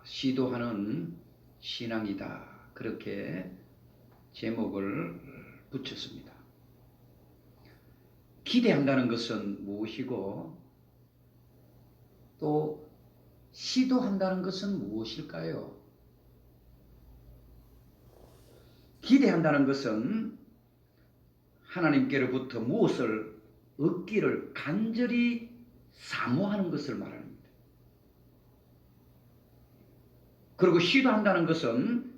시도하는 신앙이다. 그렇게 제목을 붙였습니다. 기대한다는 것은 무엇이고 또 시도한다는 것은 무엇일까요? 기대한다는 것은 하나님께로부터 무엇을 얻기를 간절히 사모하는 것을 말합니다. 그리고 시도한다는 것은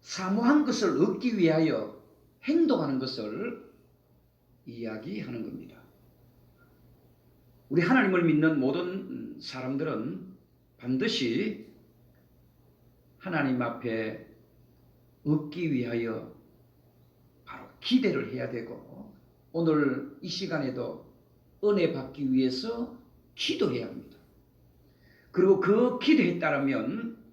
사모한 것을 얻기 위하여 행동하는 것을 이야기하는 겁니다. 우리 하나님을 믿는 모든 사람들은 반드시 하나님 앞에 얻기 위하여 바로 기대를 해야 되고 오늘 이 시간에도 은혜 받기 위해서 기도해야 합니다. 그리고 그 기도에 따르면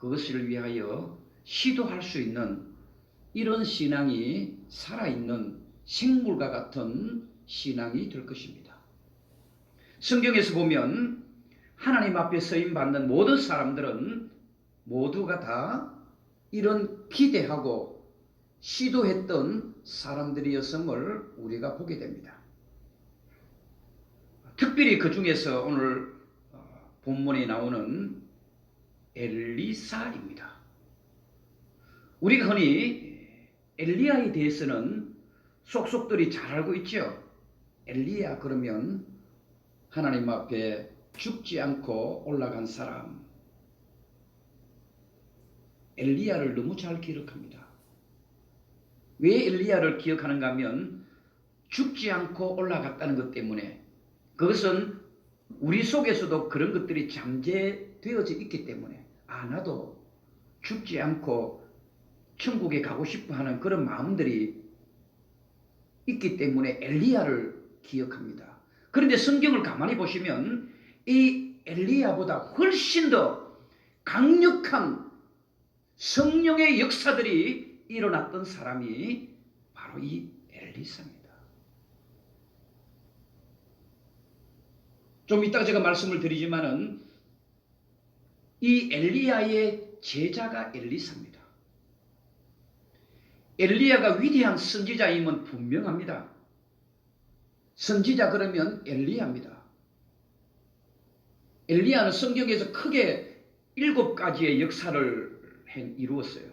그것을 위하여 시도할 수 있는 이런 신앙이 살아있는 생물과 같은 신앙이 될 것입니다. 성경에서 보면 하나님 앞에 서임받는 모든 사람들은 모두가 다 이런 기대하고 시도했던 사람들이었음을 우리가 보게 됩니다. 특별히 그 중에서 오늘 본문에 나오는 엘리사입니다. 우리가 흔히 엘리야에 대해서는 속속들이 잘 알고 있죠. 엘리야 그러면 하나님 앞에 죽지 않고 올라간 사람. 엘리야를 너무 잘 기억합니다. 왜 엘리야를 기억하는가 하면 죽지 않고 올라갔다는 것 때문에 그것은 우리 속에서도 그런 것들이 잠재되어져 있기 때문에 나도 죽지 않고 천국에 가고 싶어 하는 그런 마음들이 있기 때문에 엘리야를 기억합니다. 그런데 성경을 가만히 보시면 이 엘리야보다 훨씬 더 강력한 성령의 역사들이 일어났던 사람이 바로 이 엘리사입니다. 좀 이따가 제가 말씀을 드리지만은 이 엘리야의 제자가 엘리사입니다. 엘리야가 위대한 선지자임은 분명합니다. 선지자 그러면 엘리야입니다. 엘리야는 성경에서 크게 7가지의 역사를 이루었어요.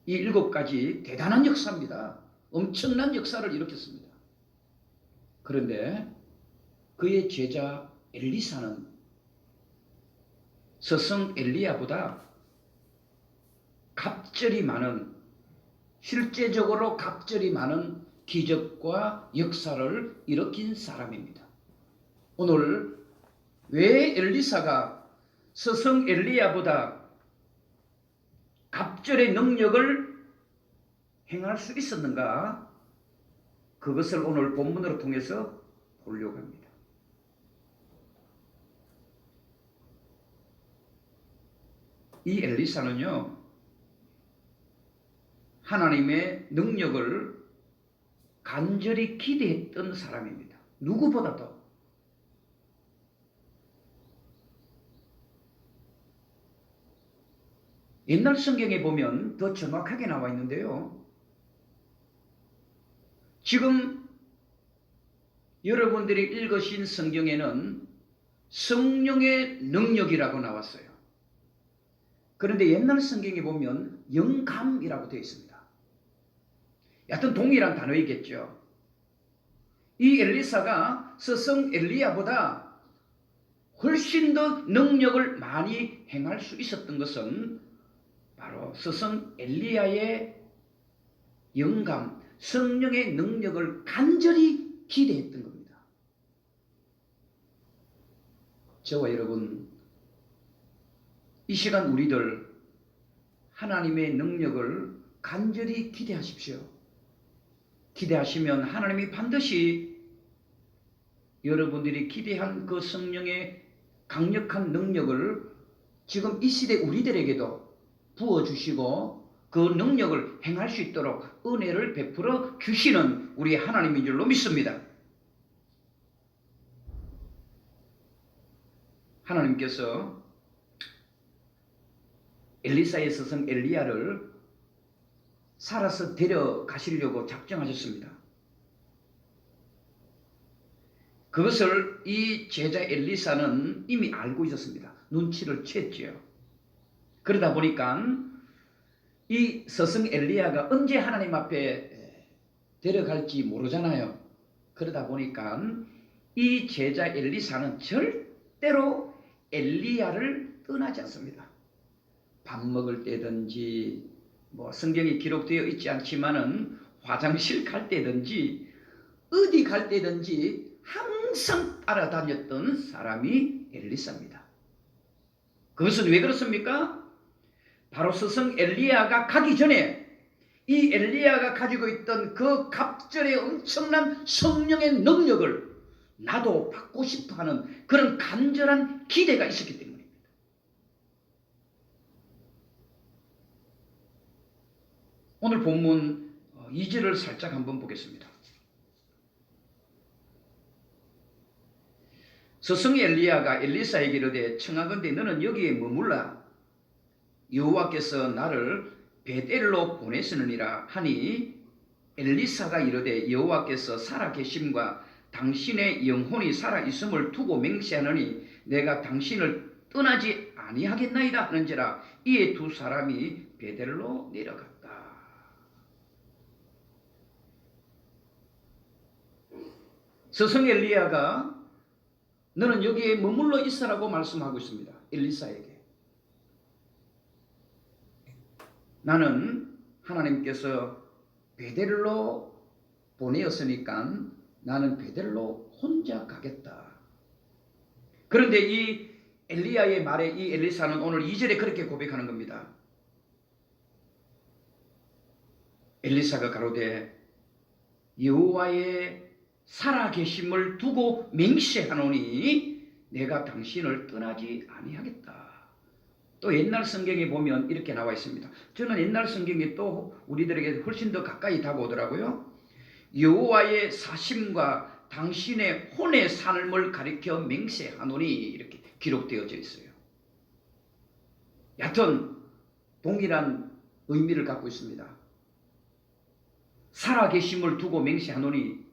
이 7가지 대단한 역사입니다. 엄청난 역사를 일으켰습니다. 그런데 그의 제자 엘리사는 스승 엘리야보다 갑절이 많은 실제적으로 갑절이 많은 기적과 역사를 일으킨 사람입니다. 오늘 왜 엘리사가 스승 엘리야보다 갑절의 능력을 행할 수 있었는가? 그것을 오늘 본문으로 통해서 보려고 합니다. 이 엘리사는요, 하나님의 능력을 간절히 기대했던 사람입니다. 누구보다도. 옛날 성경에 보면 더 정확하게 나와 있는데요. 지금 여러분들이 읽으신 성경에는 성령의 능력이라고 나왔어요. 그런데 옛날 성경에 보면 영감이라고 되어 있습니다. 여하튼 동일한 단어이겠죠. 이 엘리사가 스승 엘리야보다 훨씬 더 능력을 많이 행할 수 있었던 것은 바로 스승 엘리야의 영감, 성령의 능력을 간절히 기대했던 겁니다. 저와 여러분, 이 시간 우리들 하나님의 능력을 간절히 기대하십시오. 기대하시면 하나님이 반드시 여러분들이 기대한 그 성령의 강력한 능력을 지금 이 시대 우리들에게도 부어주시고 그 능력을 행할 수 있도록 은혜를 베풀어 주시는 우리 하나님인 줄로 믿습니다. 하나님께서 엘리사의 스승 엘리야를 살아서 데려가시려고 작정하셨습니다. 그것을 이 제자 엘리사는 이미 알고 있었습니다. 눈치를 챘지요. 그러다 보니까 이 스승 엘리야가 언제 하나님 앞에 데려갈지 모르잖아요. 그러다 보니까 이 제자 엘리사는 절대로 엘리야를 떠나지 않습니다. 밥 먹을 때든지 뭐 성경에 기록되어 있지 않지만은 화장실 갈 때든지 어디 갈 때든지 항상 따라다녔던 사람이 엘리사입니다. 그것은 왜 그렇습니까? 바로 스승 엘리야가 가기 전에 이 엘리야가 가지고 있던 그 갑절의 엄청난 성령의 능력을 나도 받고 싶어하는 그런 간절한 기대가 있었기 때문입니다. 오늘 본문 2절을 살짝 한번 보겠습니다. 스승 엘리야가 엘리사에게 이르되 청하건대 너는 여기에 머물라. 여호와께서 나를 베델로 보내시느니라 하니 엘리사가 이르되 여호와께서 살아계심과 당신의 영혼이 살아있음을 두고 맹세하느니 내가 당신을 떠나지 아니하겠나이다 하는지라. 이에 두 사람이 베델로 내려갔다. 스승 엘리야가 너는 여기에 머물러 있으라고 말씀하고 있습니다. 엘리사에게. 나는 하나님께서 베델로 보내었으니까 나는 베델로 혼자 가겠다. 그런데 이 엘리야의 말에 이 엘리사는 오늘 2절에 그렇게 고백하는 겁니다. 엘리사가 가로되 여호와의 살아계심을 두고 맹세하노니 내가 당신을 떠나지 아니하겠다. 또 옛날 성경에 보면 이렇게 나와 있습니다. 저는 옛날 성경이 또 우리들에게 훨씬 더 가까이 다가오더라고요. 여호와의 사심과 당신의 혼의 삶을 가리켜 맹세하노니 이렇게 기록되어져 있어요. 여하튼 동일한 의미를 갖고 있습니다. 살아계심을 두고 맹세하노니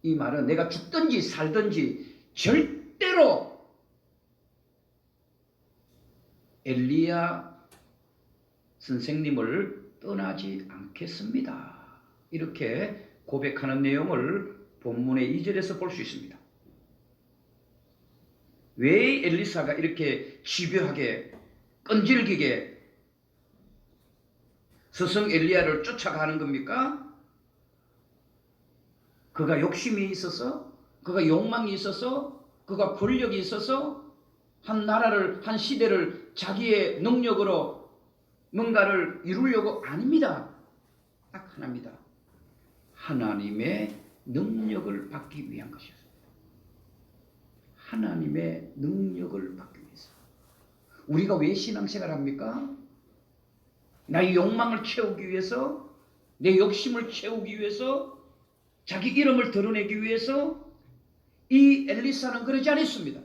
이 말은 내가 죽든지 살든지 절대로 엘리야 선생님을 떠나지 않겠습니다. 이렇게 고백하는 내용을 본문의 2절에서 볼 수 있습니다. 왜 엘리사가 이렇게 집요하게 끈질기게 스승 엘리야를 쫓아가는 겁니까? 그가 욕심이 있어서, 그가 욕망이 있어서, 그가 권력이 있어서 한 나라를, 한 시대를 자기의 능력으로 뭔가를 이루려고 아닙니다. 딱 하나입니다. 하나님의 능력을 받기 위한 것이었습니다. 하나님의 능력을 받기 위해서. 우리가 왜 신앙생활 합니까? 나의 욕망을 채우기 위해서, 내 욕심을 채우기 위해서, 자기 이름을 드러내기 위해서. 이 엘리사는 그러지 않았습니다.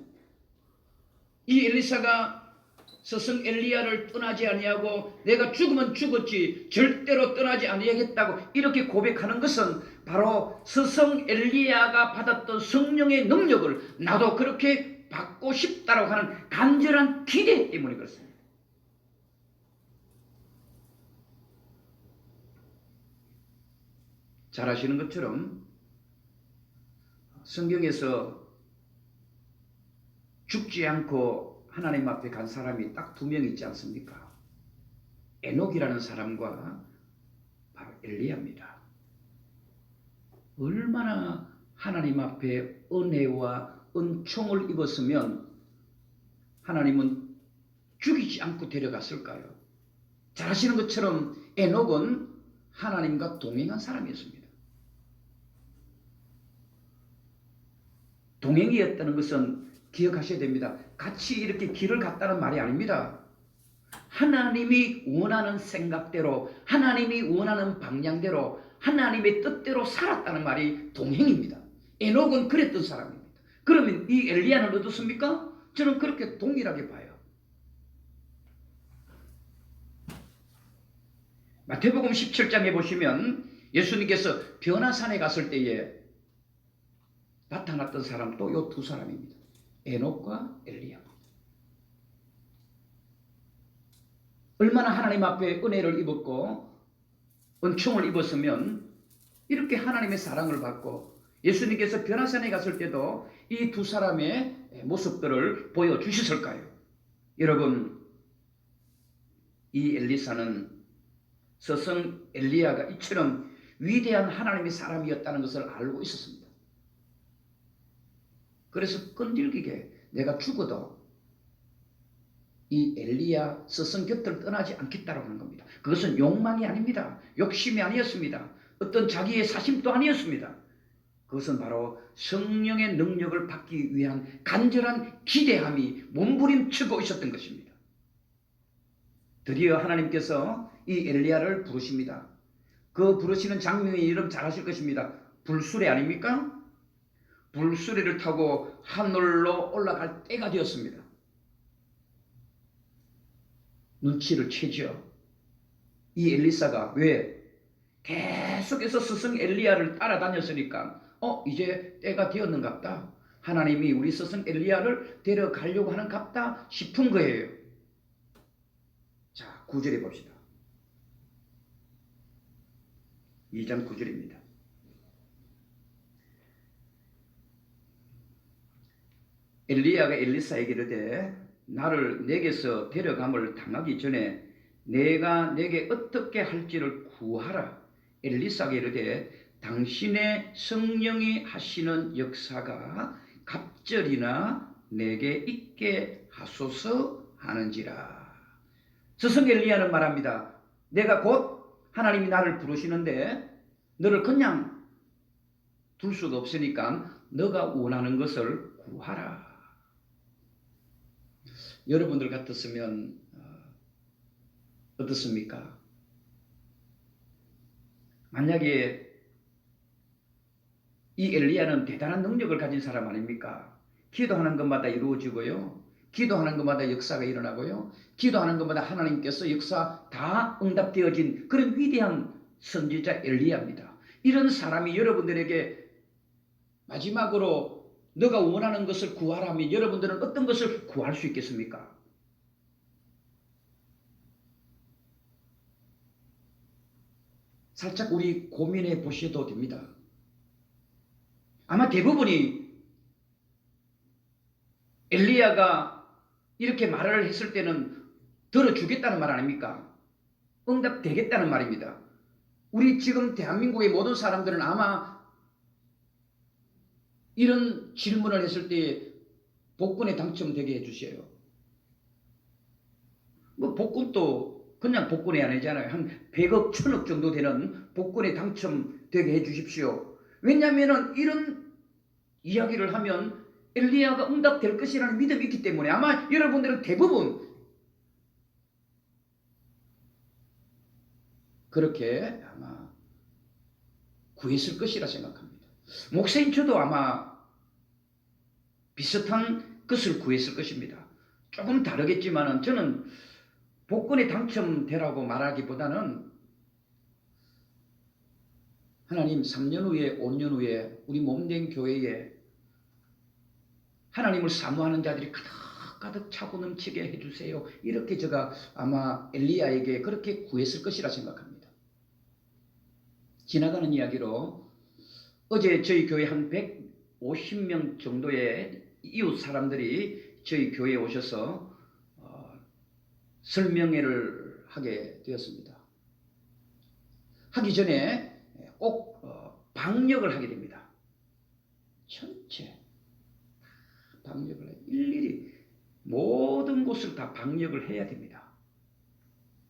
이 엘리사가 스승 엘리야를 떠나지 아니하고 내가 죽으면 죽었지 절대로 떠나지 아니하겠다고 이렇게 고백하는 것은 바로 스승 엘리야가 받았던 성령의 능력을 나도 그렇게 받고 싶다고 하는 간절한 기대 때문에 그렇습니다. 잘 아시는 것처럼 성경에서 죽지 않고 하나님 앞에 간 사람이 딱 두 명 있지 않습니까? 에녹이라는 사람과 바로 엘리야입니다. 얼마나 하나님 앞에 은혜와 은총을 입었으면 하나님은 죽이지 않고 데려갔을까요? 잘 아시는 것처럼 에녹은 하나님과 동행한 사람이었습니다. 동행이었다는 것은 기억하셔야 됩니다. 같이 이렇게 길을 갔다는 말이 아닙니다. 하나님이 원하는 생각대로, 하나님이 원하는 방향대로, 하나님의 뜻대로 살았다는 말이 동행입니다. 에녹은 그랬던 사람입니다. 그러면 이 엘리야는 어떻습니까? 저는 그렇게 동일하게 봐요. 마태복음 17장에 보시면 예수님께서 변화산에 갔을 때에 나타났던 사람도 요 두 사람입니다. 에녹과 엘리야. 얼마나 하나님 앞에 은혜를 입었고 은총을 입었으면 이렇게 하나님의 사랑을 받고 예수님께서 변화산에 갔을 때도 이 두 사람의 모습들을 보여주셨을까요? 여러분, 이 엘리사는 스승 엘리야가 이처럼 위대한 하나님의 사람이었다는 것을 알고 있었습니다. 그래서 끈질기게 내가 죽어도 이 엘리야 스승 곁을 떠나지 않겠다라고 하는 겁니다. 그것은 욕망이 아닙니다. 욕심이 아니었습니다. 어떤 자기의 사심도 아니었습니다. 그것은 바로 성령의 능력을 받기 위한 간절한 기대함이 몸부림치고 있었던 것입니다. 드디어 하나님께서 이 엘리야를 부르십니다. 그 부르시는 장면이 여러분 잘 아실 것입니다. 불수레 아닙니까? 불수레를 타고 하늘로 올라갈 때가 되었습니다. 눈치를 채죠. 이 엘리사가 왜? 계속해서 스승 엘리야를 따라다녔으니까 이제 때가 되었는갑다. 하나님이 우리 스승 엘리야를 데려가려고 하는 갑다 싶은 거예요. 자, 9절에 봅시다. 2장 9절입니다. 엘리야가 엘리사에게 이르되 나를 내게서 데려감을 당하기 전에 내가 내게 어떻게 할지를 구하라. 엘리사에게 이르되 당신의 성령이 하시는 역사가 갑절이나 내게 있게 하소서 하는지라. 스승 엘리야는 말합니다. 내가 곧 하나님이 나를 부르시는데 너를 그냥 둘 수가 없으니까 너가 원하는 것을 구하라. 여러분들 같았으면 어떻습니까? 만약에 이 엘리야는 대단한 능력을 가진 사람 아닙니까? 기도하는 것마다 이루어지고요. 기도하는 것마다 역사가 일어나고요. 기도하는 것마다 하나님께서 역사 다 응답되어진 그런 위대한 선지자 엘리야입니다. 이런 사람이 여러분들에게 마지막으로 너가 원하는 것을 구하라면 여러분들은 어떤 것을 구할 수 있겠습니까? 살짝 우리 고민해 보셔도 됩니다. 아마 대부분이 엘리야가 이렇게 말을 했을 때는 들어주겠다는 말 아닙니까? 응답되겠다는 말입니다. 우리 지금 대한민국의 모든 사람들은 아마 이런 질문을 했을 때 복권에 당첨되게 해주세요. 뭐 복권도 그냥 복권이 아니잖아요. 한 100억, 1000억 정도 되는 복권에 당첨되게 해주십시오. 왜냐하면 이런 이야기를 하면 엘리야가 응답될 것이라는 믿음이 있기 때문에 아마 여러분들은 대부분 그렇게 아마 구했을 것이라 생각합니다. 목사님 저도 아마 비슷한 것을 구했을 것입니다. 조금 다르겠지만 저는 복권에 당첨되라고 말하기보다는 하나님 3년 후에 5년 후에 우리 몸된 교회에 하나님을 사모하는 자들이 가득 차고 넘치게 해주세요. 이렇게 제가 아마 엘리야에게 그렇게 구했을 것이라 생각합니다. 지나가는 이야기로 어제 저희 교회 한 150명 정도의 이웃 사람들이 저희 교회에 오셔서 설명회를 하게 되었습니다. 하기 전에 꼭 방역을 하게 됩니다. 전체 방역을 일일이 모든 곳을 다 방역을 해야 됩니다.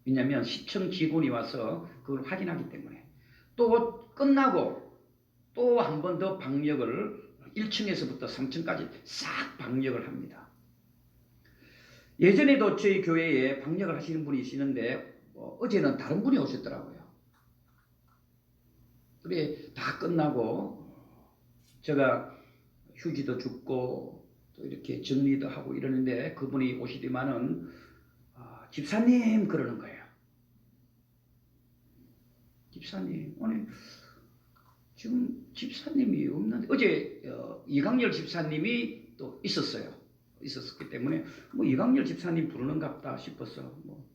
왜냐하면 시청 직원이 와서 그걸 확인하기 때문에 또 끝나고 또 한 번 더 방역을 1층에서부터 3층까지 싹 방역을 합니다. 예전에도 저희 교회에 방역을 하시는 분이 계시는데 어제는 다른 분이 오셨더라고요. 그래 다 끝나고 제가 휴지도 줍고 또 이렇게 정리도 하고 이러는데 그분이 오시더만은 집사님 그러는 거예요. 집사님, 아니 지금 집사님이 없는데 어제 이강렬 집사님이 또 있었기 때문에 뭐 이강렬 집사님 부르는갑다 싶어서 뭐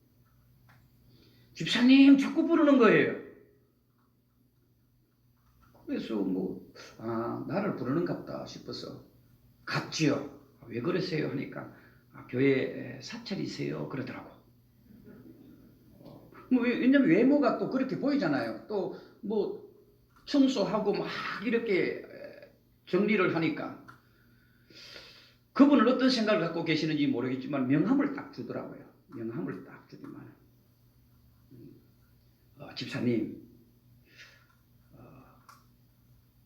집사님 자꾸 부르는 거예요. 그래서 뭐 나를 부르는갑다 싶어서 갔지요. 왜 그러세요 하니까 교회 사찰이세요 그러더라고. 뭐 왜냐면 외모가 또 그렇게 보이잖아요. 또 뭐 청소하고 막 이렇게 정리를 하니까 그분은 어떤 생각을 갖고 계시는지 모르겠지만 명함을 딱 주더라고요. 명함을 딱 주지만 집사님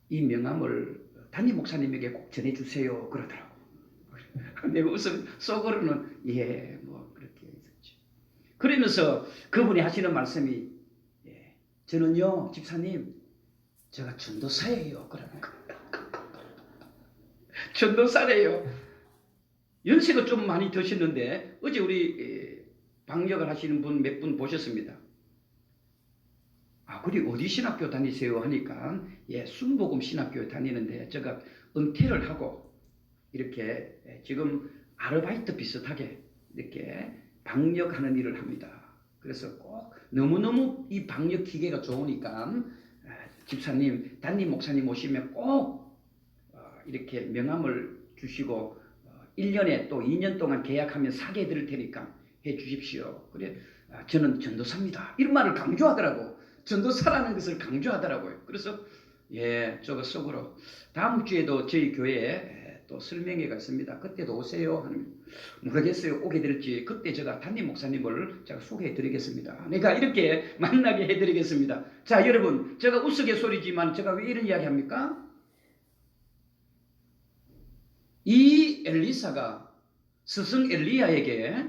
이 명함을 담임 목사님에게 꼭 전해주세요 그러더라고. 내가 웃음 속으로는 뭐 그렇게 있었지. 그러면서 그분이 하시는 말씀이 저는요 집사님 제가 전도사예요 그러는 거예요. 전도사래요. 연세가 좀 많이 드셨는데 어제 우리 방역을 하시는 분 몇 분 보셨습니다. 그리 어디 신학교 다니세요 하니까 순복음 신학교에 다니는데 제가 은퇴를 하고 이렇게 지금 아르바이트 비슷하게 이렇게 방역하는 일을 합니다. 그래서 꼭 너무너무 이 방역 기계가 좋으니까 집사님, 담임 목사님 오시면 꼭 이렇게 명함을 주시고 1년에 또 2년 동안 계약하면 사게 해드릴 테니까 해 주십시오. 그래 저는 전도사입니다. 이런 말을 강조하더라고. 전도사라는 것을 강조하더라고요. 그래서 저거 속으로 다음 주에도 저희 교회에 또 설명회가 있습니다. 그때도 오세요 하면 모르겠어요. 오게 될지. 그때 제가 담임 목사님을 제가 소개해 드리겠습니다. 내가 이렇게 만나게 해 드리겠습니다. 자 여러분 제가 우스갯소리지만 제가 왜 이런 이야기 합니까? 이 엘리사가 스승 엘리야에게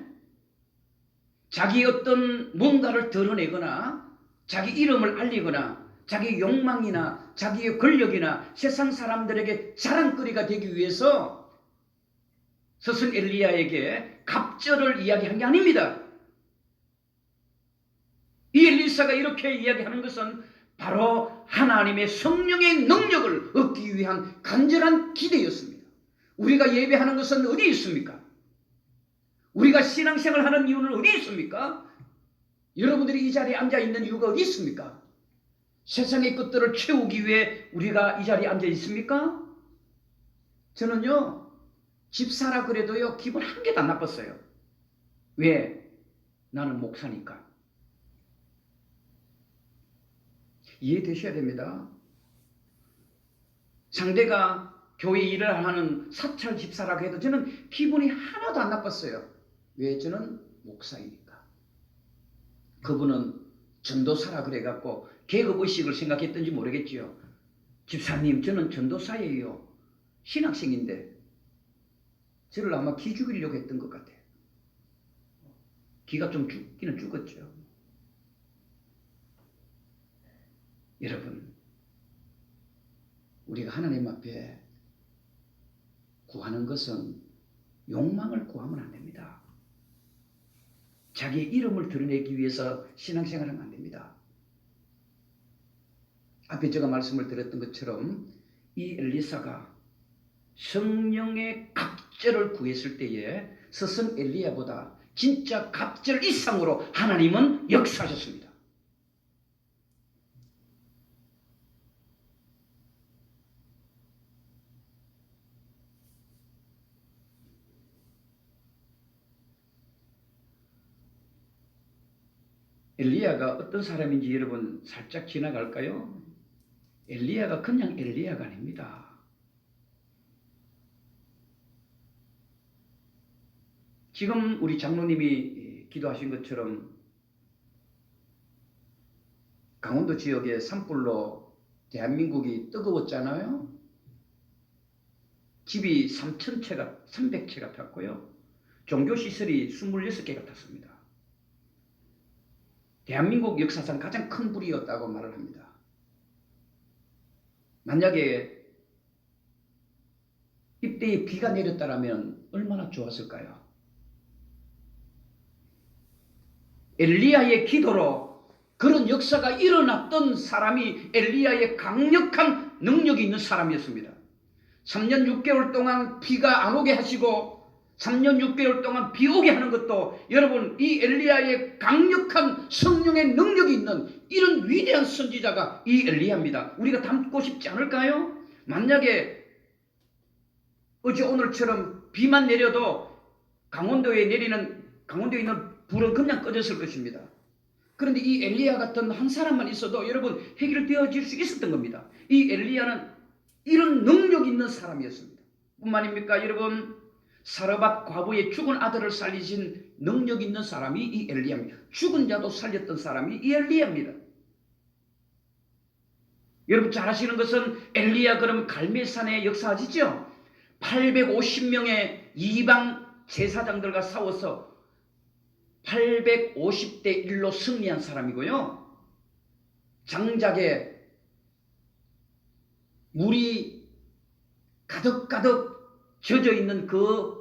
자기 어떤 뭔가를 드러내거나 자기 이름을 알리거나 자기 욕망이나 자기의 권력이나 세상 사람들에게 자랑거리가 되기 위해서 스승 엘리야에게 갑절을 이야기한 게 아닙니다. 이 엘리사가 이렇게 이야기하는 것은 바로 하나님의 성령의 능력을 얻기 위한 간절한 기대였습니다. 우리가 예배하는 것은 어디 있습니까? 우리가 신앙생활 하는 이유는 어디 있습니까? 여러분들이 이 자리에 앉아 있는 이유가 어디 있습니까? 세상의 것들을 채우기 위해 우리가 이 자리에 앉아 있습니까? 저는요 집사라 그래도요 기분 한 개도 안 나빴어요. 왜? 나는 목사니까. 이해되셔야 됩니다. 상대가 교회 일을 하는 사찰 집사라고 해도 저는 기분이 하나도 안 나빴어요. 왜? 저는 목사이니까. 그분은 전도사라 그래갖고 계급의식을 생각했던지 모르겠지요. 집사님 저는 전도사예요. 신학생인데 저를 아마 기 죽이려고 했던 것 같아요. 기가 좀 죽기는 죽었죠. 여러분 우리가 하나님 앞에 구하는 것은 욕망을 구하면 안 됩니다. 자기의 이름을 드러내기 위해서 신앙생활하면 안 됩니다. 앞에 제가 말씀을 드렸던 것처럼 이 엘리사가 성령의 갑절을 구했을 때에 스승 엘리야보다 진짜 갑절 이상으로 하나님은 역사하셨습니다. 엘리야가 어떤 사람인지 여러분 살짝 지나갈까요? 엘리야가 그냥 엘리야가 아닙니다. 지금 우리 장로님이 기도하신 것처럼 강원도 지역에 산불로 대한민국이 뜨거웠잖아요. 집이 300채가 탔고요. 종교시설이 26개가 탔습니다. 대한민국 역사상 가장 큰 불이었다고 말을 합니다. 만약에 이때에 비가 내렸다면 얼마나 좋았을까요? 엘리야의 기도로 그런 역사가 일어났던 사람이 엘리야의 강력한 능력이 있는 사람이었습니다. 3년 6개월 동안 비가 안 오게 하시고 3년 6개월 동안 비 오게 하는 것도 여러분 이 엘리야의 강력한 성령의 능력이 있는 이런 위대한 선지자가 이 엘리야입니다. 우리가 닮고 싶지 않을까요? 만약에 어제 오늘처럼 비만 내려도 강원도에 있는 불은 그냥 꺼졌을 것입니다. 그런데 이 엘리야 같은 한 사람만 있어도 여러분 해결되어질 수 있었던 겁니다. 이 엘리야는 이런 능력 있는 사람이었습니다. 뿐만입니까 여러분? 사르밧 과부의 죽은 아들을 살리신 능력 있는 사람이 이 엘리야입니다. 죽은 자도 살렸던 사람이 이 엘리야입니다. 여러분 잘 아시는 것은 엘리야 그러면 갈멜산에 역사하시죠? 850명의 이방 제사장들과 싸워서 850대 1로 승리한 사람이고요. 장작에 물이 가득가득 젖어 있는 그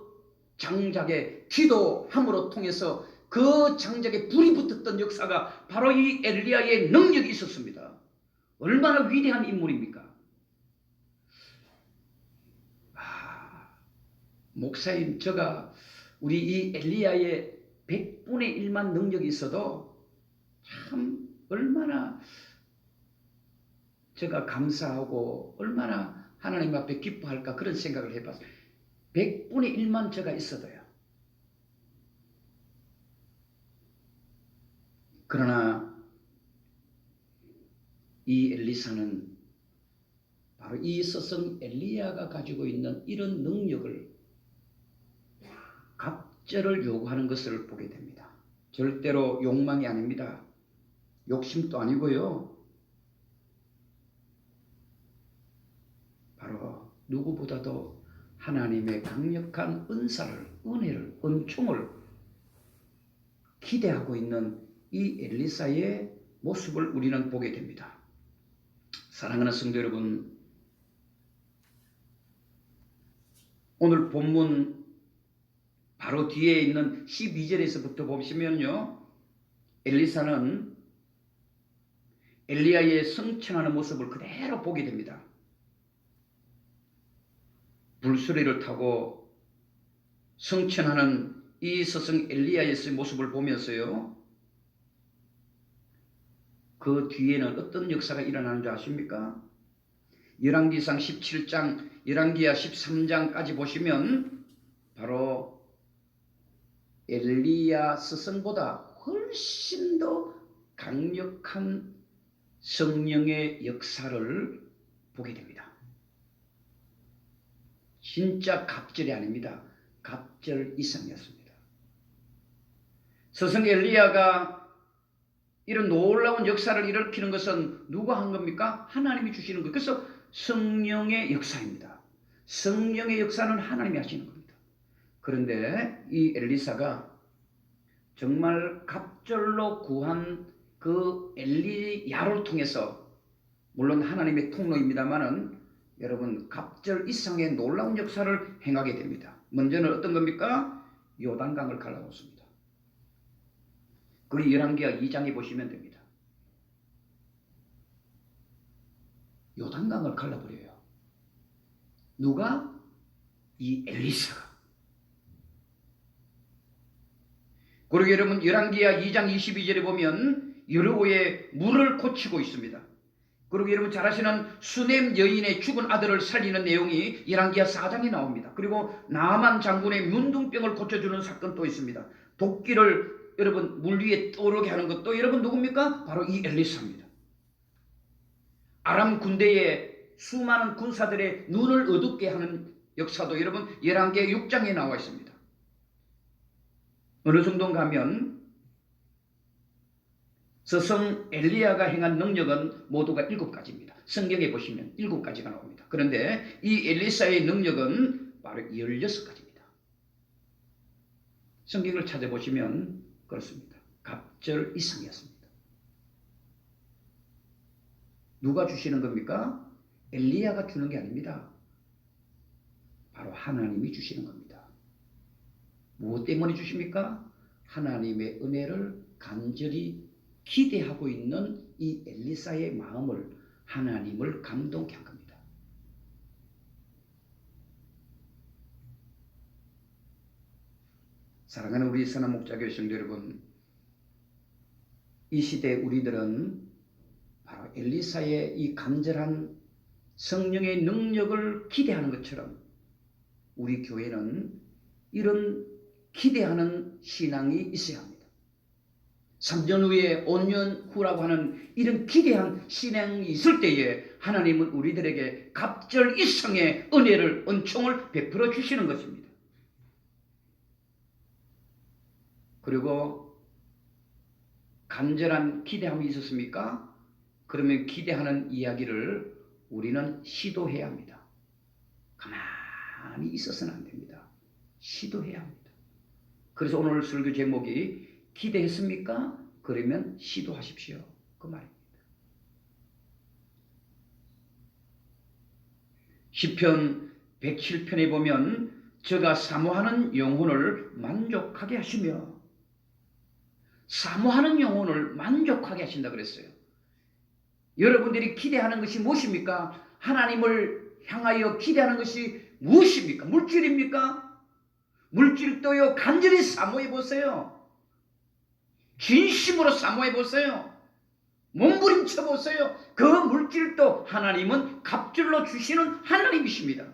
장작에 기도함으로 통해서 그 장작에 불이 붙었던 역사가 바로 이 엘리야의 능력이 있었습니다. 얼마나 위대한 인물입니까? 목사님, 제가 우리 이 엘리야의 100분의 1만 능력이 있어도 참 얼마나 제가 감사하고 얼마나 하나님 앞에 기뻐할까 그런 생각을 해봤어요. 100분의 1만 제가 있어도요. 그러나 이 엘리사는 바로 이 스승 엘리야가 가지고 있는 이런 능력을 갑절을 요구하는 것을 보게 됩니다. 절대로 욕망이 아닙니다. 욕심도 아니고요. 바로 누구보다도 하나님의 강력한 은사를, 은혜를, 은총을 기대하고 있는 이 엘리사의 모습을 우리는 보게 됩니다. 사랑하는 성도 여러분, 오늘 본문 바로 뒤에 있는 12절에서부터 보시면요, 엘리사는 엘리야의 성천하는 모습을 그대로 보게 됩니다. 불수레를 타고 성천하는 이 스승 엘리야의 모습을 보면서요, 그 뒤에는 어떤 역사가 일어나는 줄 아십니까? 열왕기상 17장, 열왕기하 13장까지 보시면 바로 엘리야 스승보다 훨씬 더 강력한 성령의 역사를 보게 됩니다. 진짜 갑절이 아닙니다. 갑절 이상이었습니다. 스승 엘리야가 이런 놀라운 역사를 일으키는 것은 누가 한 겁니까? 하나님이 주시는 것. 그래서 성령의 역사입니다. 성령의 역사는 하나님이 하시는 겁니다. 그런데 이 엘리사가 정말 갑절로 구한 그 엘리야를 통해서, 물론 하나님의 통로입니다만은 여러분 갑절 이상의 놀라운 역사를 행하게 됩니다. 먼저는 어떤 겁니까? 요단강을 갈라놓습니다. 그 열왕기하 2장에 보시면 됩니다. 요단강을 갈라버려요. 누가? 이 엘리사가. 그리고 여러분 열왕기하 2장 22절에 보면 여리고에 물을 고치고 있습니다. 그리고 여러분 잘 아시는 수넴 여인의 죽은 아들을 살리는 내용이 열왕기하 4장에 나옵니다. 그리고 나만 장군의 문둥병을 고쳐주는 사건도 있습니다. 도끼를 여러분 물 위에 떠오르게 하는 것도 여러분 누굽니까? 바로 이 엘리사입니다. 아람 군대의 수많은 군사들의 눈을 어둡게 하는 역사도 여러분 열왕기하 6장에 나와 있습니다. 어느 정도 가면 스승 엘리야가 행한 능력은 모두가 7가지입니다. 성경에 보시면 7가지가 나옵니다. 그런데 이 엘리사의 능력은 바로 16가지입니다. 성경을 찾아보시면 그렇습니다. 갑절 이상이었습니다. 누가 주시는 겁니까? 엘리야가 주는 게 아닙니다. 바로 하나님이 주시는 겁니다. 무엇 때문에 주십니까? 하나님의 은혜를 간절히 기대하고 있는 이 엘리사의 마음을 하나님을 감동케 한 겁니다. 사랑하는 우리 선한 목자교회 성도 여러분, 이 시대 우리들은 바로 엘리사의 이 간절한 성령의 능력을 기대하는 것처럼 우리 교회는 이런 기대하는 신앙이 있어야 합니다. 3년 후에 5년 후라고 하는 이런 기대한 신앙이 있을 때에 하나님은 우리들에게 갑절 이상의 은혜를, 은총을 베풀어 주시는 것입니다. 그리고 간절한 기대함이 있었습니까? 그러면 기대하는 이야기를 우리는 시도해야 합니다. 가만히 있어서는 안 됩니다. 시도해야 합니다. 그래서 오늘 설교 제목이 기대했습니까? 그러면 시도하십시오. 그 말입니다. 시편 107편에 보면 저가 사모하는 영혼을 만족하게 하시며, 사모하는 영혼을 만족하게 하신다 그랬어요. 여러분들이 기대하는 것이 무엇입니까? 하나님을 향하여 기대하는 것이 무엇입니까? 물질입니까? 물질도요, 간절히 사모해 보세요. 진심으로 사모해 보세요. 몸부림쳐 보세요. 그 물질도 하나님은 갑절로 주시는 하나님이십니다.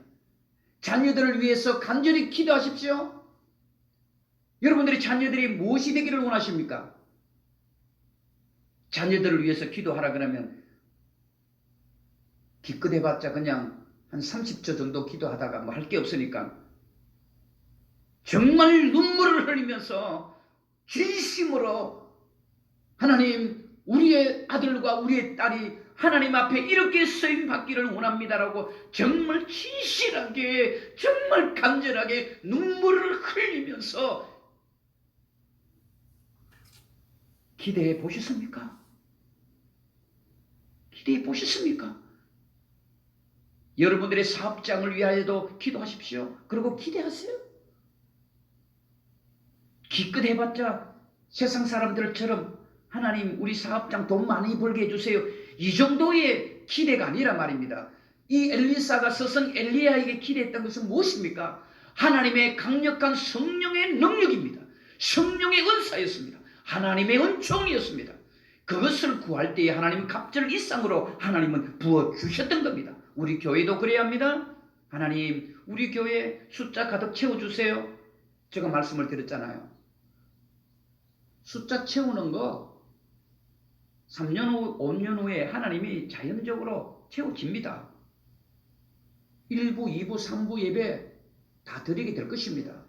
자녀들을 위해서 간절히 기도하십시오. 여러분들이 자녀들이 무엇이 되기를 원하십니까? 자녀들을 위해서 기도하라 그러면 기껏 해봤자 그냥 한 30초 정도 기도하다가 뭐 할 게 없으니까 정말 눈물을 흘리면서 진심으로 하나님, 우리의 아들과 우리의 딸이 하나님 앞에 이렇게 쓰임 받기를 원합니다라고 정말 진실하게, 정말 간절하게 눈물을 흘리면서 기대해 보셨습니까? 기대해 보셨습니까? 여러분들의 사업장을 위하여도 기도하십시오. 그리고 기대하세요. 기껏 해봤자 세상 사람들처럼 하나님 우리 사업장 돈 많이 벌게 해주세요. 이 정도의 기대가 아니라 말입니다. 이 엘리사가 스승 엘리야에게 기대했던 것은 무엇입니까? 하나님의 강력한 성령의 능력입니다. 성령의 은사였습니다. 하나님의 은총이었습니다. 그것을 구할 때에 하나님은 갑절 이상으로 하나님은 부어주셨던 겁니다. 우리 교회도 그래야 합니다. 하나님, 우리 교회 숫자 가득 채워주세요. 제가 말씀을 드렸잖아요. 숫자 채우는 거 3년 후, 5년 후에 하나님이 자연적으로 채워집니다. 1부, 2부, 3부 예배 다 드리게 될 것입니다.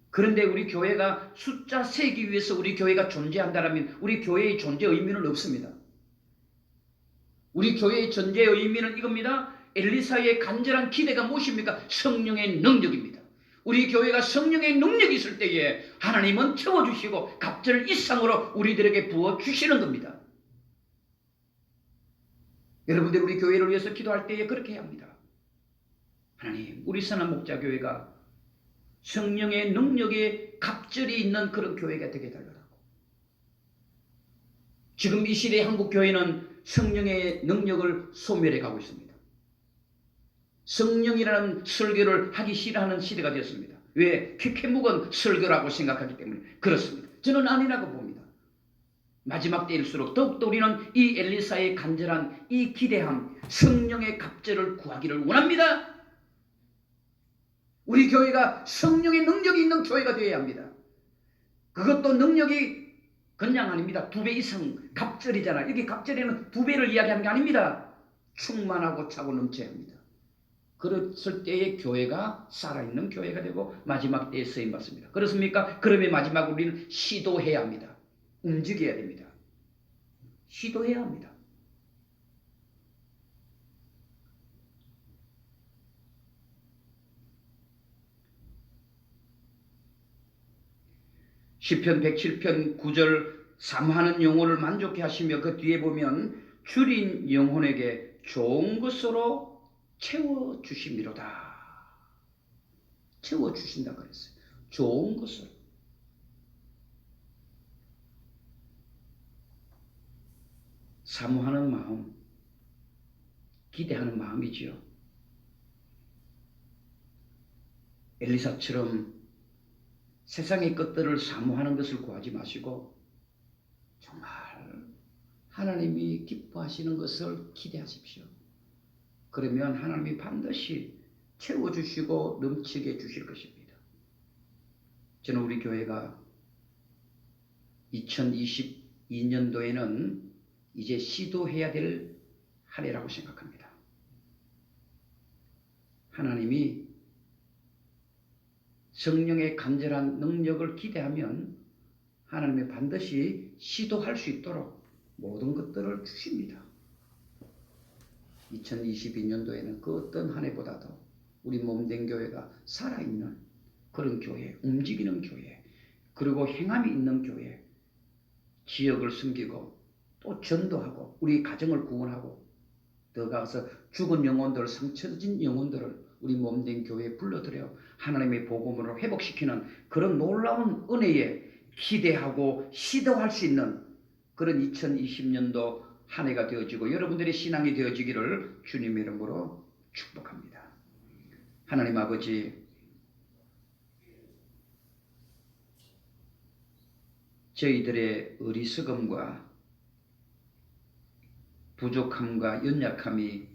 그런데 우리 교회가 숫자 세기 위해서 우리 교회가 존재한다면 우리 교회의 존재 의미는 없습니다. 우리 교회의 존재 의미는 이겁니다. 엘리사의 간절한 기대가 무엇입니까? 성령의 능력입니다. 우리 교회가 성령의 능력이 있을 때에 하나님은 채워주시고 갑절 이상으로 우리들에게 부어주시는 겁니다. 여러분들 우리 교회를 위해서 기도할 때에 그렇게 해야 합니다. 하나님, 우리 선한 목자교회가 성령의 능력에 갑절이 있는 그런 교회가 되게 달라고. 지금 이 시대의 한국교회는 성령의 능력을 소멸해 가고 있습니다. 성령이라는 설교를 하기 싫어하는 시대가 되었습니다. 왜? 쾌쾌묵은 설교라고 생각하기 때문에 그렇습니다. 저는 아니라고 봅니다. 마지막 때일수록 더욱더 우리는 이 엘리사의 간절한 이 기대함, 성령의 갑절을 구하기를 원합니다. 우리 교회가 성령의 능력이 있는 교회가 되어야 합니다. 그것도 능력이 그냥 아닙니다. 2배 이상 갑절이잖아. 여기 갑절에는 2배를 이야기하는 게 아닙니다. 충만하고 차고 넘쳐야 합니다. 그랬을 때의 교회가 살아있는 교회가 되고 마지막 때에 쓰임받습니다. 그렇습니까? 그러면 마지막 우리는 시도해야 합니다. 움직여야 됩니다. 시도해야 합니다. 시편 107편 9절 사모하는 영혼을 만족해 하시며 그 뒤에 보면 줄인 영혼에게 좋은 것으로 채워주심이로다. 채워주신다 그랬어요. 좋은 것으로. 사모하는 마음, 기대하는 마음이지요. 엘리사처럼 세상의 것들을 사모하는 것을 구하지 마시고 정말 하나님이 기뻐하시는 것을 기대하십시오. 그러면 하나님이 반드시 채워주시고 넘치게 주실 것입니다. 저는 우리 교회가 2022년도에는 이제 시도해야 될 한 해라고 생각합니다. 하나님이 성령의 간절한 능력을 기대하면 하나님이 반드시 시도할 수 있도록 모든 것들을 주십니다. 2022년도에는 그 어떤 한 해보다도 우리 몸된 교회가 살아있는 그런 교회, 움직이는 교회, 그리고 행함이 있는 교회, 지역을 섬기고 또 전도하고 우리 가정을 구원하고 더 가서 죽은 영혼들, 상처진 영혼들을 우리 몸된 교회에 불러들여 하나님의 복음으로 회복시키는 그런 놀라운 은혜에 기대하고 시도할 수 있는 그런 2020년도 한 해가 되어지고 여러분들의 신앙이 되어지기를 주님의 이름으로 축복합니다. 하나님 아버지, 저희들의 어리석음과 부족함과 연약함이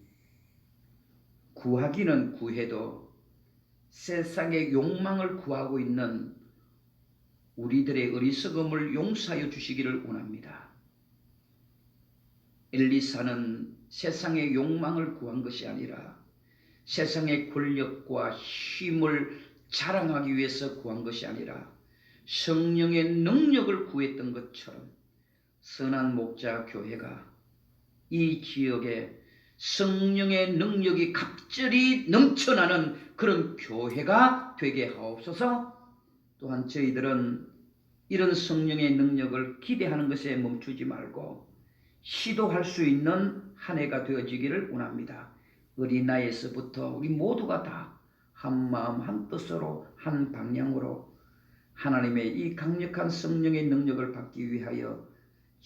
구하기는 구해도 세상의 욕망을 구하고 있는 우리들의 어리석음을 용서하여 주시기를 원합니다. 엘리사는 세상의 욕망을 구한 것이 아니라 세상의 권력과 힘을 자랑하기 위해서 구한 것이 아니라 성령의 능력을 구했던 것처럼 선한 목자 교회가 이 지역에 성령의 능력이 갑절이 넘쳐나는 그런 교회가 되게 하옵소서. 또한 저희들은 이런 성령의 능력을 기대하는 것에 멈추지 말고 시도할 수 있는 한 해가 되어지기를 원합니다. 어린 나이에서부터 우리 모두가 다 한 마음 한 뜻으로 한 방향으로 하나님의 이 강력한 성령의 능력을 받기 위하여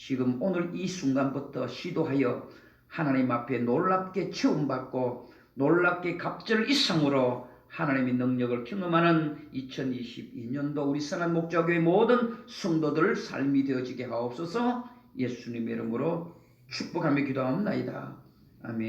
지금 오늘 이 순간부터 시도하여 하나님 앞에 놀랍게 체험받고 놀랍게 갑절 이상으로 하나님의 능력을 경험하는 2022년도 우리 선한 목자교회 모든 성도들 삶이 되어지게 하옵소서. 예수님의 이름으로 축복하며 기도합니다. 아멘.